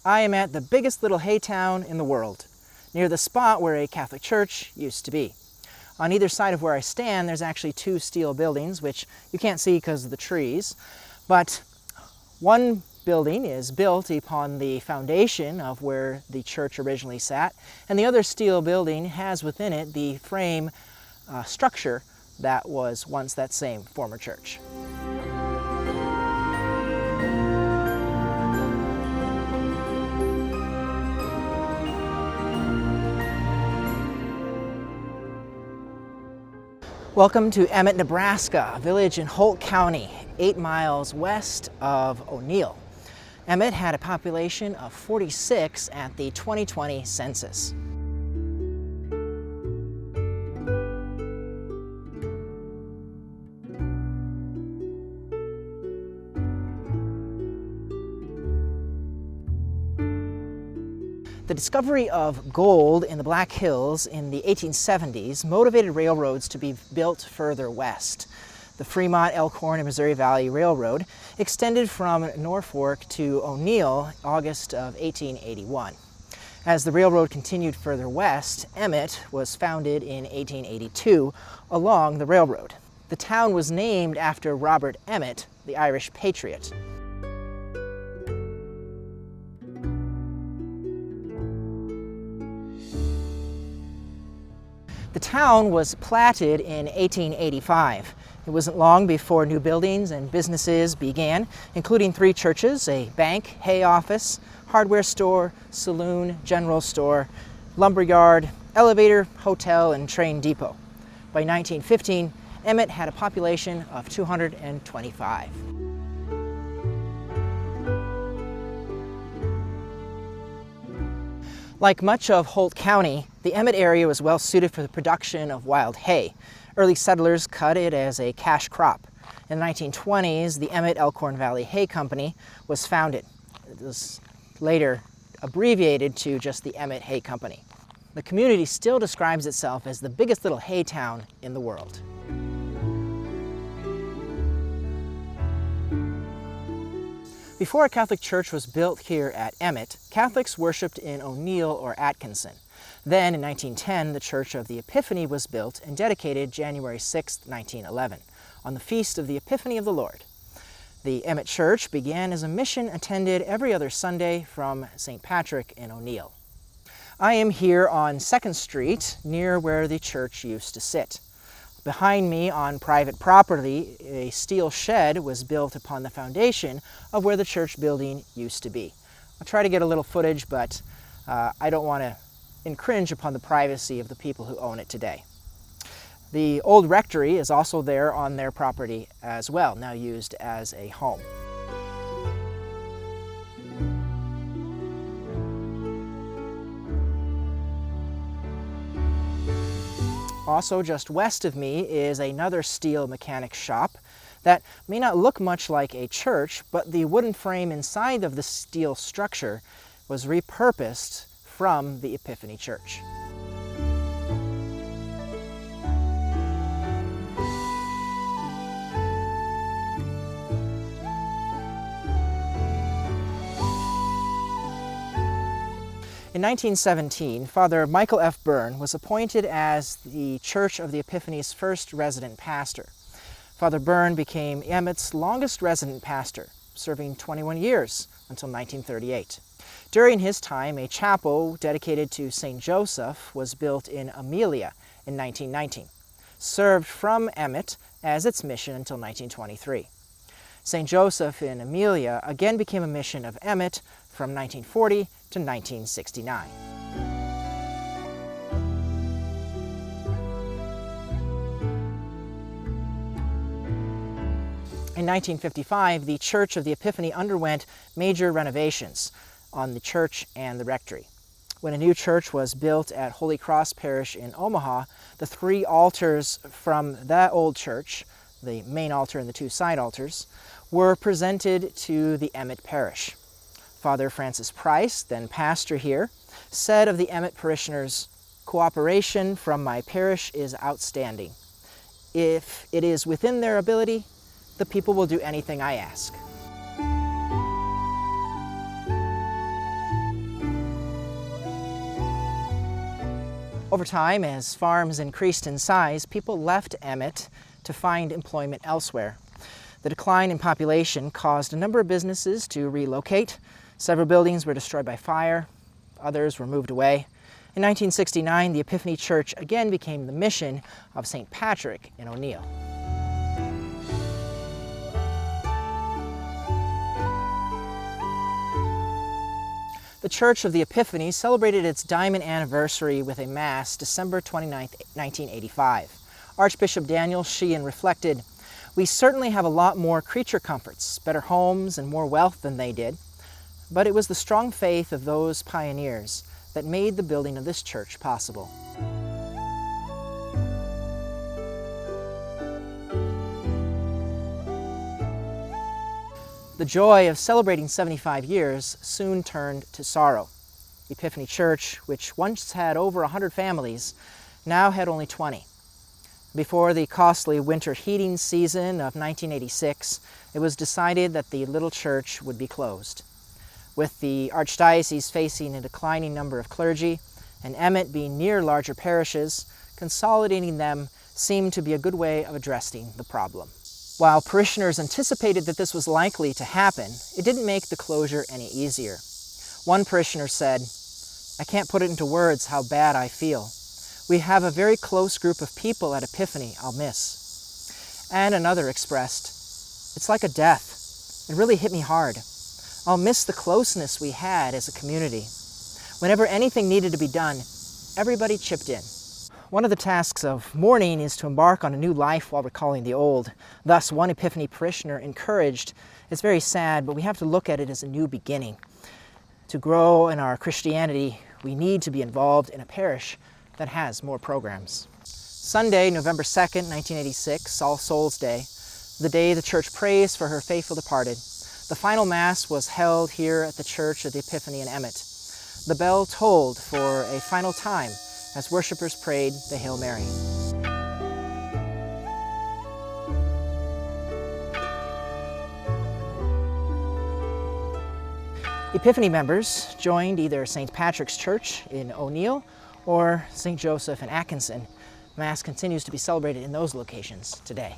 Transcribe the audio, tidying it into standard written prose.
I am at the biggest little hay town in the world, near the spot where a Catholic church used to be. On either side of where I stand, there's actually two steel buildings, which you can't see because of the trees, but one building is built upon the foundation of where the church originally sat, and the other steel building has within it the frame structure that was once that same former church. Welcome to Emmet, Nebraska, a village in Holt County, 8 miles west of O'Neill. Emmet had a population of 46 at the 2020 census. The discovery of gold in the Black Hills in the 1870s motivated railroads to be built further west. The Fremont, Elkhorn, and Missouri Valley Railroad extended from Norfolk to O'Neill August of 1881. As the railroad continued further west, Emmet was founded in 1882 along the railroad. The town was named after Robert Emmet, the Irish patriot. The town was platted in 1885. It wasn't long before new buildings and businesses began, including 3 churches, a bank, hay office, hardware store, saloon, general store, lumberyard, elevator, hotel, and train depot. By 1915, Emmet had a population of 225. Like much of Holt County, the Emmet area was well suited for the production of wild hay. Early settlers cut it as a cash crop. In the 1920s, the Emmet Elkhorn Valley Hay Company was founded. It was later abbreviated to just the Emmet Hay Company. The community still describes itself as the biggest little hay town in the world. Before a Catholic church was built here at Emmet, Catholics worshipped in O'Neill or Atkinson. Then, in 1910, the Church of the Epiphany was built and dedicated January 6, 1911, on the feast of the Epiphany of the Lord. The Emmet Church began as a mission attended every other Sunday from St. Patrick in O'Neill. I am here on 2nd Street, near where the church used to sit. Behind me, on private property, a steel shed was built upon the foundation of where the church building used to be. I'll try to get a little footage, but I don't want to infringe upon the privacy of the people who own it today. The old rectory is also there on their property as well, now used as a home. Also just west of me is another steel mechanic shop that may not look much like a church, but the wooden frame inside of the steel structure was repurposed from the Epiphany Church. In 1917, Father Michael F. Byrne was appointed as the Church of the Epiphany's first resident pastor. Father Byrne became Emmet's longest resident pastor, serving 21 years until 1938. During his time, a chapel dedicated to St. Joseph was built in Amelia in 1919, served from Emmet as its mission until 1923. St. Joseph in Amelia again became a mission of Emmet from 1940 to 1969. In 1955, the Church of the Epiphany underwent major renovations on the church and the rectory. When a new church was built at Holy Cross Parish in Omaha, the 3 altars from that old church, the main altar and the 2 side altars, were presented to the Emmet Parish. Father Francis Price, then pastor here, said of the Emmet parishioners, "Cooperation from my parish is outstanding. If it is within their ability, the people will do anything I ask." Over time, as farms increased in size, people left Emmet to find employment elsewhere. The decline in population caused a number of businesses to relocate. Several buildings were destroyed by fire. Others were moved away. In 1969, the Epiphany Church again became the mission of St. Patrick in O'Neill. The Church of the Epiphany celebrated its diamond anniversary with a Mass December 29, 1985. Archbishop Daniel Sheehan reflected, "We certainly have a lot more creature comforts, better homes, and more wealth than they did, but it was the strong faith of those pioneers that made the building of this church possible." The joy of celebrating 75 years soon turned to sorrow. The Epiphany Church, which once had over 100 families, now had only 20. Before the costly winter heating season of 1986, it was decided that the little church would be closed. With the Archdiocese facing a declining number of clergy and Emmet being near larger parishes, consolidating them seemed to be a good way of addressing the problem. While parishioners anticipated that this was likely to happen, it didn't make the closure any easier. One parishioner said, "I can't put it into words how bad I feel. We have a very close group of people at Epiphany I'll miss." And another expressed, "It's like a death. It really hit me hard. I'll miss the closeness we had as a community. Whenever anything needed to be done, everybody chipped in." One of the tasks of mourning is to embark on a new life while recalling the old. Thus, one Epiphany parishioner encouraged, "It's very sad, but we have to look at it as a new beginning. To grow in our Christianity, we need to be involved in a parish that has more programs." Sunday, November 2nd, 1986, All Souls Day, the day the church prays for her faithful departed. The final Mass was held here at the Church of the Epiphany in Emmet. The bell tolled for a final time as worshipers prayed the Hail Mary. Epiphany members joined either St. Patrick's Church in O'Neill or St. Joseph in Atkinson. Mass continues to be celebrated in those locations today.